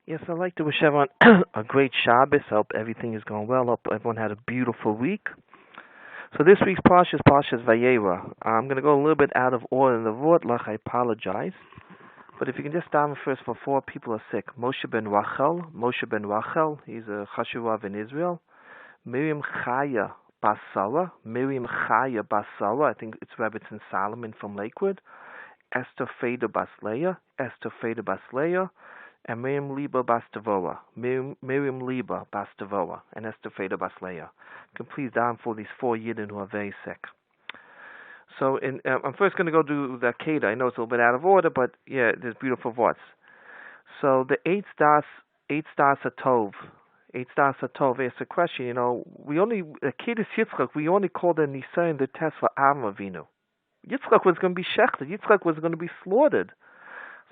Yes, I'd like to wish everyone a great Shabbos. I hope everything is going well. I hope everyone had a beautiful week. So this week's Parsha is Parsha Vayeira. I'm going to go a little bit out of order in the Vortlach. I apologize. But if you can just start first for four people are sick. Moshe ben Rachel, he's a Chashuvav in Israel. Miriam Chaya Basara, I think it's Rebbitzin Solomon from Lakewood. Esther Feder Basleya, and Miriam Liba Bastavoa, Miriam Liba Bastavoa, and Esther Feder Basleya. Can please down for these four Yidden who are very sick. So I'm first going to go do the Akeda. I know it's a little bit out of order, but yeah, there's beautiful words. So the eight stars Atov. Eight stars Atov asks a question, we only, Akedah Yitzchak, we only call the Nisayan the test for Avram Avinu. Yitzchak was going to be shechted. Yitzchak was going to be slaughtered.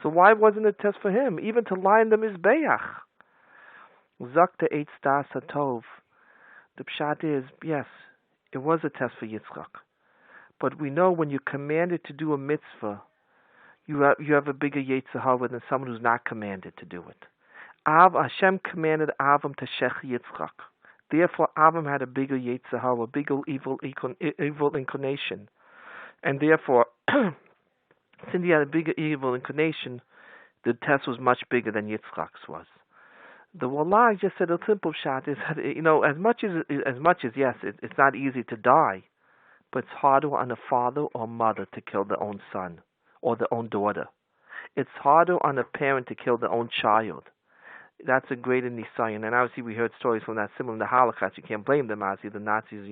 So why wasn't it a test for him? Even to line the Mizbeach. Zakta eight stars Satov. The pshat is, yes, it was a test for Yitzchak. But we know when you're commanded to do a mitzvah, you have a bigger Yetzer Hara than someone who's not commanded to do it. Hashem commanded Avram to shech Yitzchak. Therefore, Avram had a bigger Yetzer Hara, a bigger evil inclination. And therefore, since he had a bigger evil inclination, the test was much bigger than Yitzchak's was. The Wallah just said a simple shot is that, as much as yes, it's not easy to die, but it's harder on a father or mother to kill their own son or their own daughter. It's harder on a parent to kill their own child. That's a greater nisayon. And obviously we heard stories from that similar in the Holocaust. You can't blame them, obviously, the Nazis,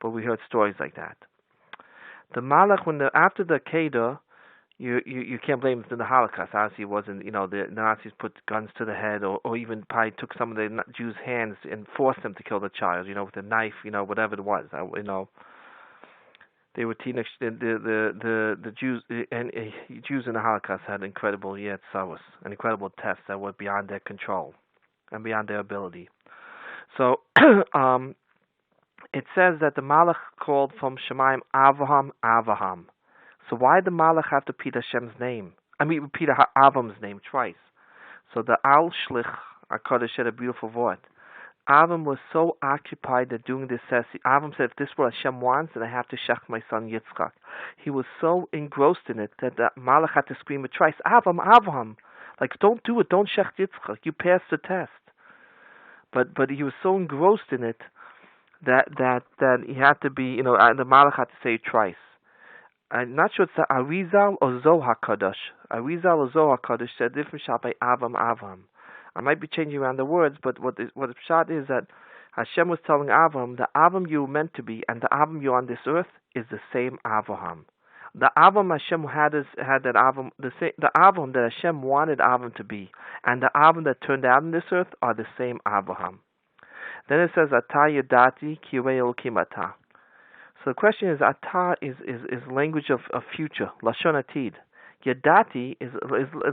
but we heard stories like that. The Malach, after the Kedah, you can't blame it in the Holocaust. Obviously, it wasn't, the Nazis put guns to the head or even probably took some of the Jews' hands and forced them to kill the child, with a knife, whatever it was. They were teenage, the Jews, and Jews in the Holocaust had incredible yetzaros, an incredible tests that were beyond their control and beyond their ability. So, it says that the Malach called from Shemaim Avraham. So why the Malach have to repeat Hashem's name? Repeat Avram's name twice. So the Al Shlich HaKadosh said a beautiful word. Avram was so occupied that doing this says, Avram said, if this is what Hashem wants, then I have to shech my son Yitzchak. He was so engrossed in it that the Malach had to scream it twice, Avram. Like, don't do it, don't shech Yitzchak. You passed the test. But he was so engrossed in it that he had to be, the Malach had to say it twice. I'm not sure it's the Arizal or Zohar Kadosh. Arizal or Zohar Kadosh said different shot by Avram. I might be changing around the words, but what the shot is that Hashem was telling Avram, the Avram you were meant to be and the Avram you on this earth is the same Avraham. The Avram Hashem had that Avram, the Avram that Hashem wanted Avram to be, and the Avram that turned out on this earth are the same Avraham. Then it says, Atah Yadati Kirei Elokim Atah. So the question is, Atah is language of future, Lashon Atid. Yadati is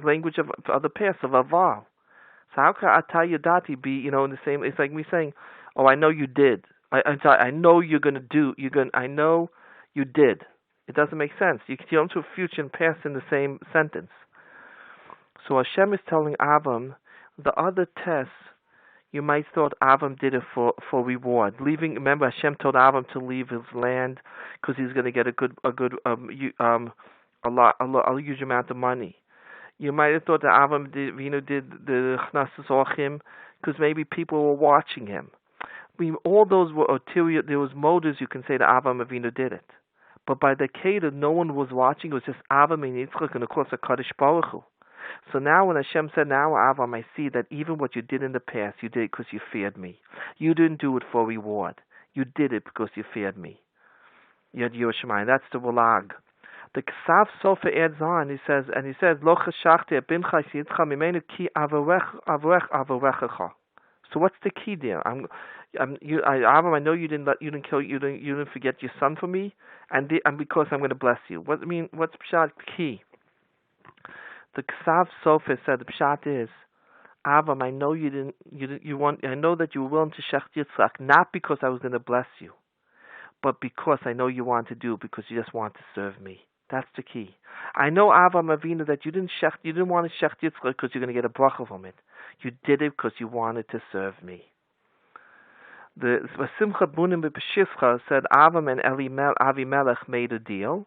language of the past, of Avar. So how can Atah Yadati be, in the same? It's like me saying, "Oh, I know you did. I know you're going to do. I know you did." It doesn't make sense. You can jump to future and past in the same sentence. So Hashem is telling Avram, the other tests, you might thought Avram did it for reward. Remember, Hashem told Avram to leave his land because he's going to get a huge amount of money. You might have thought that Avram did the Chnasas Orchim because maybe people were watching him. All those were ulterior. There was motives you can say that Avram Avinu did it, but by the Kedah, no one was watching. It was just Avram and Yitzchak and of course a Kadosh Baruch Hu. So now when Hashem said, now Avram, I see that even what you did in the past, you did it because you feared me. You didn't do it for reward. You did it because you feared me. Yad Yerushalayim. That's the Walag. The Ksav Sofer adds on, he says, Lo chashachti bincha yitzcha mimenu ki avarecha. So what's the key there? Avram, I know you didn't forget your son for me, and because I'm going to bless you. What's pshat key? The Ksav Sofer said the pshat is, Avram, I know I know that you were willing to shech Yitzchak, not because I was going to bless you, but because I know you want to do it because you just want to serve me. That's the key. I know Avraham Avinu that you didn't want to shech Yitzchak because you're going to get a bracha from it. You did it because you wanted to serve me. The Simcha Bunim B'Peshivcha said Avram and Avimelech made a deal.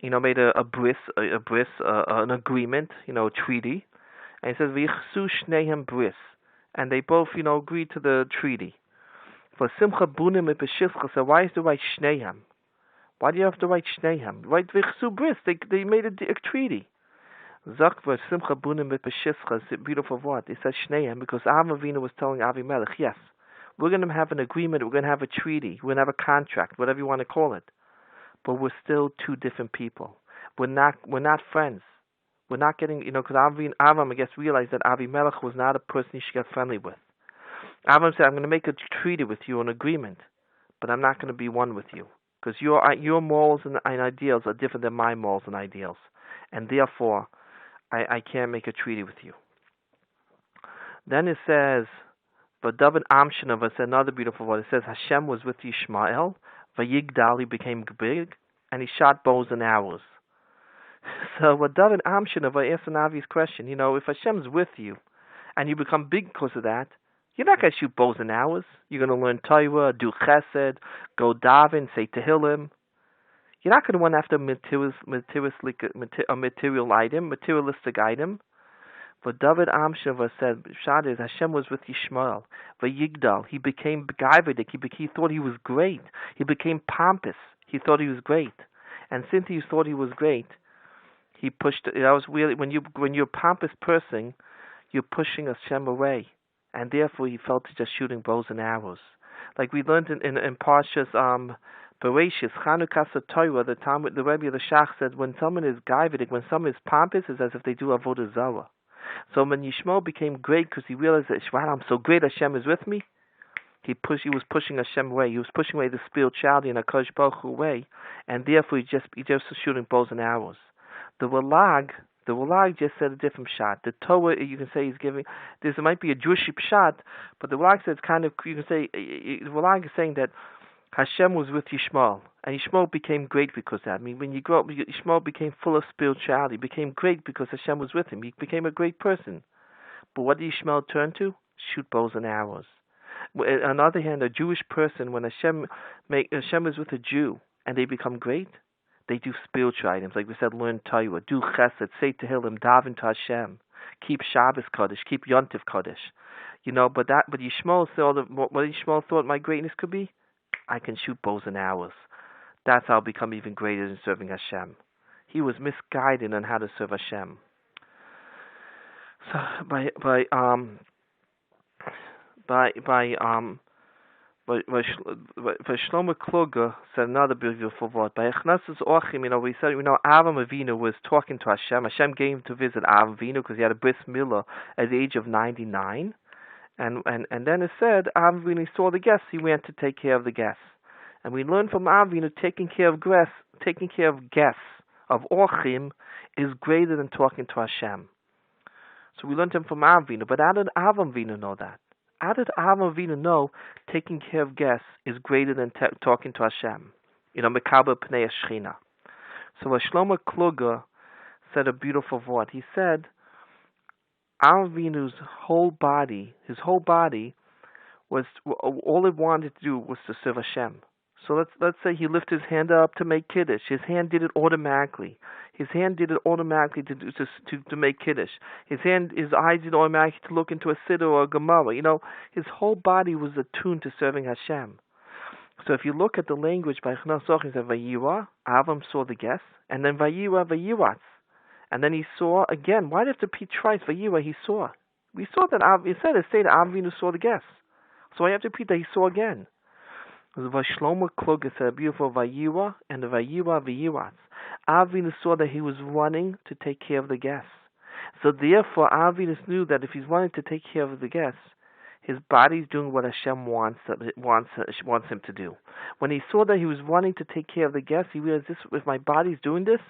Made a bris, an agreement, a treaty. And he says V'yichsu Shnehem bris, and they both, agreed to the treaty. For Simcha Bunim B'Peshivcha said, why is the right Shnehem? Why do you have to write Shnehem? Write V'yichsu bris. They made a treaty. Zakva Simcha Bunim B'Peshivcha is a beautiful word. It says Shnehem because Avram Avinu was telling Avimelech, yes, we're going to have an agreement, we're going to have a treaty, we're going to have a contract, whatever you want to call it. But we're still two different people. We're not friends. We're not getting, because Avram, I guess, realized that Avimelech was not a person you should get friendly with. Avram said, I'm going to make a treaty with you, an agreement, but I'm not going to be one with you. Because your morals and ideals are different than my morals and ideals. And therefore, I can't make a treaty with you. Then it says, David Amshinov said another beautiful word. It says Hashem was with Yishmael, Vayigdal, he became big, and he shot bows and arrows. So what David Amshinov asked an obvious question. If Hashem's with you, and you become big because of that, you're not going to shoot bows and arrows. You're going to learn Torah, do Chesed, go daven, say Tehillim. You're not going to run after a materialistic item. But David Amshava said, Shad is Hashem was with Yishmael, Vayigdal. He became gaivadik. He thought he was great. He became pompous. He thought he was great, and since he thought he was great, he pushed. That was really when you're a pompous person, you're pushing Hashem away, and therefore he felt to just shooting bows and arrows, like we learned in Parshas Vayeira, Chanukah Torah. The Rebbe of the Shach said, when someone is gaivadik, when someone is pompous, it's as if they do avodah zarah. So when Yishmael became great because he realized that, wow, I'm so great, Hashem is with me, he was pushing Hashem away. He was pushing away the spirituality and HaKadosh Baruch Hu away, and therefore he just was shooting bows and arrows. The Walag just said a different shot. The Torah, you can say, he's giving, there might be a Jewish shot, but the Walag says kind of, you can say, the Walag is saying that Hashem was with Yishmael, and Yishmael became great because of that. I mean, when you grow up, Yishmael became full of spirituality, became great because Hashem was with him. He became a great person. But what did Yishmael turn to? Shoot bows and arrows. On the other hand, a Jewish person, when Hashem is with a Jew, and they become great, they do spiritual items, like we said, learn Torah, do Chesed, say Tehillim, daven to Hashem, keep Shabbos Kodesh, keep Yontif Kodesh. But Yishmael saw what Yishmael thought my greatness could be. I can shoot bows and arrows. That's how I'll become even greater in serving Hashem. He was misguided on how to serve Hashem. So by Shlomo Kluger said another beautiful word. By Echnasus Ochim, we said Avram Avinu was talking to Hashem. Hashem came to visit Avram Avinu because he had a bris milah at the age of 99. And then it said, Avinu saw the guests, he went to take care of the guests. And we learned from Avinu taking care of guests, of Orchim, is greater than talking to Hashem. So we learned him from Avinu. But how did Avinu know that? How did Avinu know taking care of guests is greater than talking to Hashem? Mekabel Pnei Shechina. So Shlomo Kluger said a beautiful word. He said, Avinu's whole body was, all it wanted to do was to serve Hashem. So let's say he lifted his hand up to make Kiddush. His hand did it automatically. His hand did it automatically to make Kiddush. His eyes did it automatically to look into a Siddur or a Gemara. His whole body was attuned to serving Hashem. So if you look at the language by Chnas Sochim, it says Vayeira, Avram saw the guests, and then Vayeira, Vayiratz. And then he saw again. Why did it have to repeat twice? Vayeira, he saw. We saw that it said Avinu saw the guests. So I have to repeat that he saw again. Shlomo Kluger said a beautiful Vayeira and the Vayeira Vayiratz. Avinu saw that he was running to take care of the guests. So therefore, Avinu knew that if he's running to take care of the guests, his body's doing what Hashem wants him to do. When he saw that he was wanting to take care of the guests, he realized, if my body's doing this,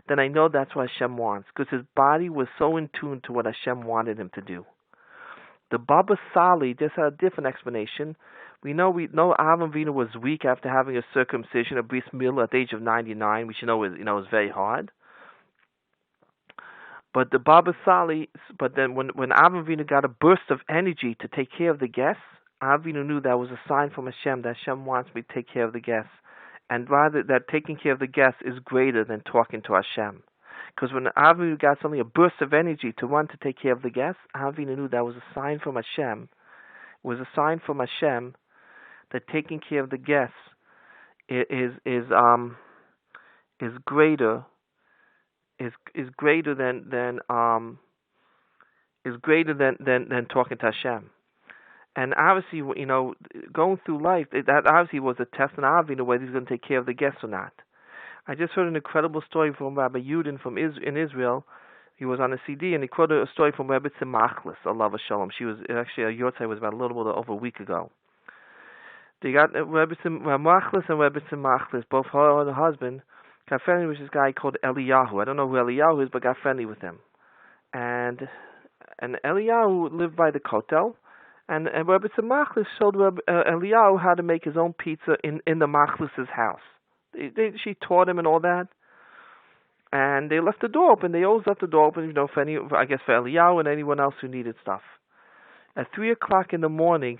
then I know that's what Hashem wants, because his body was so in tune to what Hashem wanted him to do. The Baba Sali just had a different explanation. We know Avram Avinu was weak after having a circumcision, a bris milah at the age of 99, which is very hard. But the Baba Sali, but then when Avram Avinu got a burst of energy to take care of the guests, Avinu knew that was a sign from Hashem that Hashem wants me to take care of the guests, and rather that taking care of the guests is greater than talking to Hashem. Because when Avinu got suddenly a burst of energy to want to take care of the guests, Avinu knew that was a sign from Hashem. It was a sign from Hashem that taking care of the guests is greater than talking to Hashem. And obviously, going through life, that obviously was a test on Avinu whether he's going to take care of the guests or not. I just heard an incredible story from Rabbi Yudin in Israel. He was on a CD, and he quoted a story from Rebbe Tzimachlis, Allah Shalom. She was actually, a Yortzeit was about a little bit over a week ago. They got Rebbe Tzimachlis and Rebbe Tzimachlis, both her and her husband, got friendly with this guy called Eliyahu. I don't know who Eliyahu is, but got friendly with him. And Eliyahu lived by the Kotel, and Rebbe Tzimachlis showed Eliyahu how to make his own pizza in the Machlis' house. She taught him and all that, and they left the door open. They always left the door open, for Eliyahu and anyone else who needed stuff. At 3:00 in the morning,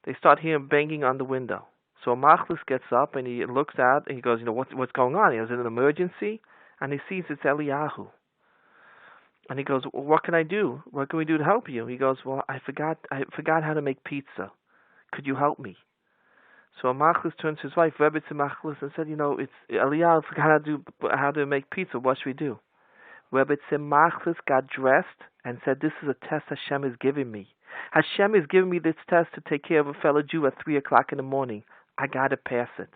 they start hearing banging on the window. So Machlis gets up and he looks out and he goes, what's going on? He has an emergency, and he sees it's Eliyahu. And he goes, well, what can I do? What can we do to help you? He goes, well, I forgot how to make pizza. Could you help me? So Machlis turns to his wife, Rebbe Tzimachlis, and said, it's Eliyahu forgot how to make pizza. What should we do? Rebbe Tzimachlis got dressed and said, this is a test Hashem is giving me. Hashem is giving me this test to take care of a fellow Jew at 3:00 in the morning. I got to pass it.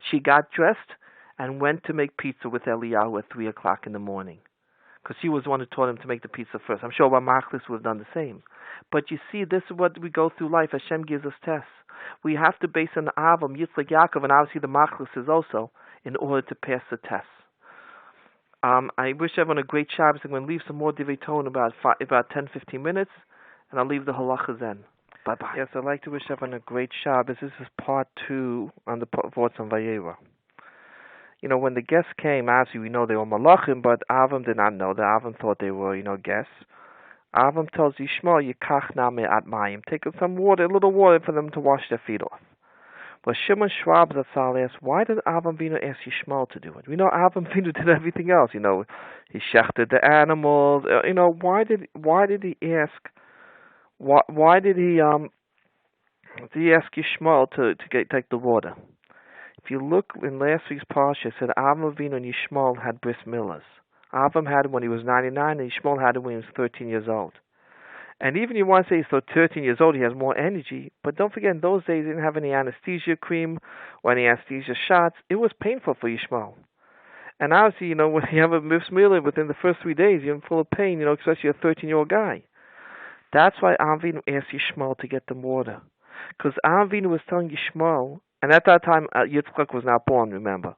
She got dressed and went to make pizza with Eliyahu at 3:00 in the morning, because she was the one who taught him to make the pizza first. I'm sure Machlis would have done the same. But you see, this is what we go through life. Hashem gives us tests. We have to base on Avram, Yitzchak, Yaakov, and obviously the Machlis is also, in order to pass the tests. I wish everyone a great Shabbos. I'm going to leave some more Divrei Torah in about 10-15 minutes, and I'll leave the halachas then. Bye-bye. Yes, I'd like to wish everyone a great Shabbos. This is part 2 on the thoughts on Vayeira. When the guests came, obviously we know they were malachim, but Avram did not know that. Avram thought they were, guests. Avram tells Yishmael, Yikach name at mayim. Take some water, a little water for them to wash their feet off. But Shimon Schwab Zatzal asked, why did Avram Avinu ask Yishmael to do it? We know Avram Avinu did everything else. He shechted the animals. Why did he ask? Why did he ask Yishmael to take the water? If you look in last week's Parsha, it said Avram Avinu and Yishmael had bris milahs. Avram had it when he was 99, and Yishmael had it when he was 13 years old. And even you want to say he's so 13 years old, he has more energy. But don't forget, in those days, they didn't have any anesthesia cream or any anesthesia shots. It was painful for Yishmael. And obviously, when you have a bris milah within the first 3 days, you're full of pain, especially a 13-year-old guy. That's why Avinu asked Yishmael to get them water. Because Avinu was telling Yishmael, and at that time, Yitzchak was not born, remember.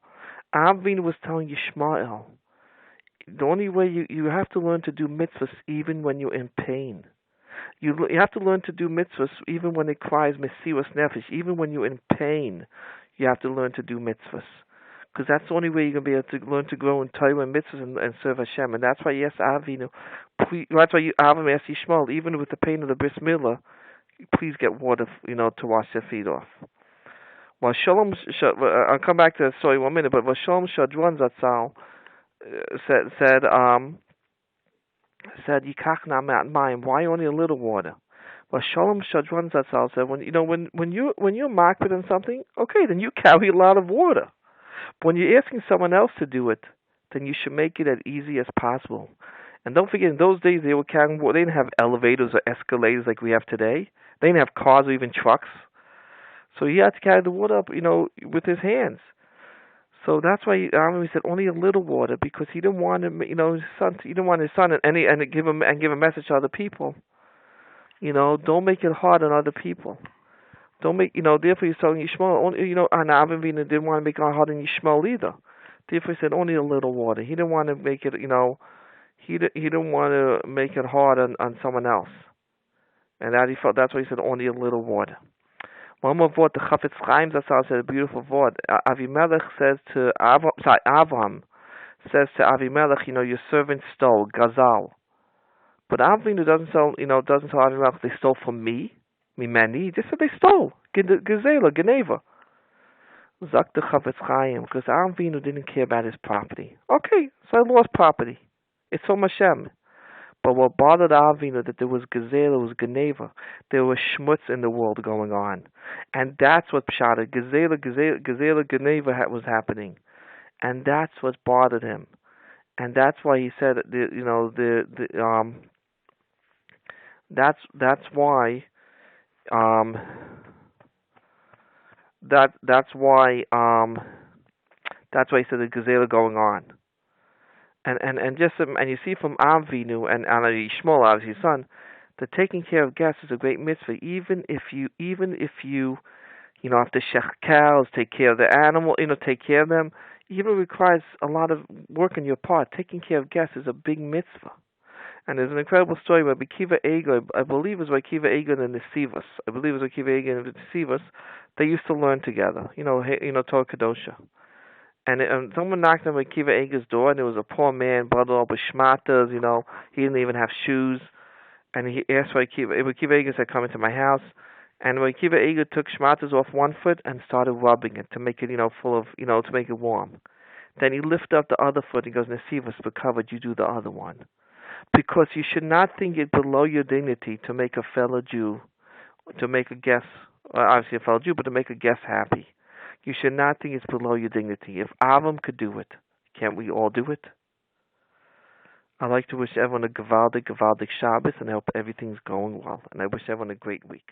Avinu was telling Yishmael, the only way you have to learn to do mitzvahs even when you're in pain. You have to learn to do mitzvahs even when it cries Mesiras Nefesh, even when you're in pain. You have to learn to do mitzvahs. Because that's the only way you're going to be able to learn to grow in Torah and mitzvahs and serve Hashem. And that's why he asked Avinu, that's why Avram asked Yishmael, even with the pain of the bris milah, please get water, to wash their feet off. Well, Shalom, I'll come back to the story in 1 minute, but Shalom Shadron Zatzal said Yikach na'at mayim. Why only a little water? Well, Shalom Shadron Zatzal said, when you're makpid on something, okay, then you carry a lot of water. But when you're asking someone else to do it, then you should make it as easy as possible. And don't forget, in those days they were carrying water. They didn't have elevators or escalators like we have today. They didn't have cars or even trucks. So he had to carry the water up, with his hands. So that's why he said only a little water, because he didn't want him, his son. He didn't want his son and give a message to other people. Don't make it hard on other people. Don't make Therefore, he's telling Yishmael only. And Avram Avinu didn't want to make it hard on Yishmael either. Therefore, he said only a little water. He didn't want to make it. He didn't want to make it hard on someone else. And that's why he said only a little water. One more word, the Chafetz Chaim Zatzal said a beautiful word. Avimelech says to Avram says to Avimelech, your servant stole, Gazal. But Avinu doesn't tell Avimelech they stole from me, mimeni. He just said they stole, Gezela, Geneva. Zak the Chafetz Chaim, because Avinu didn't care about his property. Okay, so I lost property. It's from Hashem. But what bothered Avinu that there was Gezela, was Geneva. There was schmutz in the world going on. And that's what Pshata, Gezela, Geneva was happening. And that's what bothered him. And that's why he said, that's why, that's why he said the Gezela going on. And you see from Avinu and Yishmael, obviously his son, that taking care of guests is a great mitzvah. Even if you have to shech cows, take care of the animal, take care of them, even requires a lot of work on your part. Taking care of guests is a big mitzvah. And there's an incredible story about Akiva Eiger, I believe it was Akiva Eiger and Nesivos. Nesivos. They used to learn together, Torah Kadosha. And someone knocked on Akiva Eiger's door, and there was a poor man, bundled up with shmatas, he didn't even have shoes. And he asked for Akiva Eiger said, come into my house. And when Akiva Eiger took shmatas off one foot and started rubbing it to make it, full of, to make it warm. Then he lifted up the other foot and goes, Nesivos, but covered, you do the other one. Because you should not think it below your dignity to make a fellow Jew, to make a guest, obviously a fellow Jew, but to make a guest happy. You should not think it's below your dignity. If Avram could do it, can't we all do it? I'd like to wish everyone a Gavaldik Shabbos, and I hope everything's going well. And I wish everyone a great week.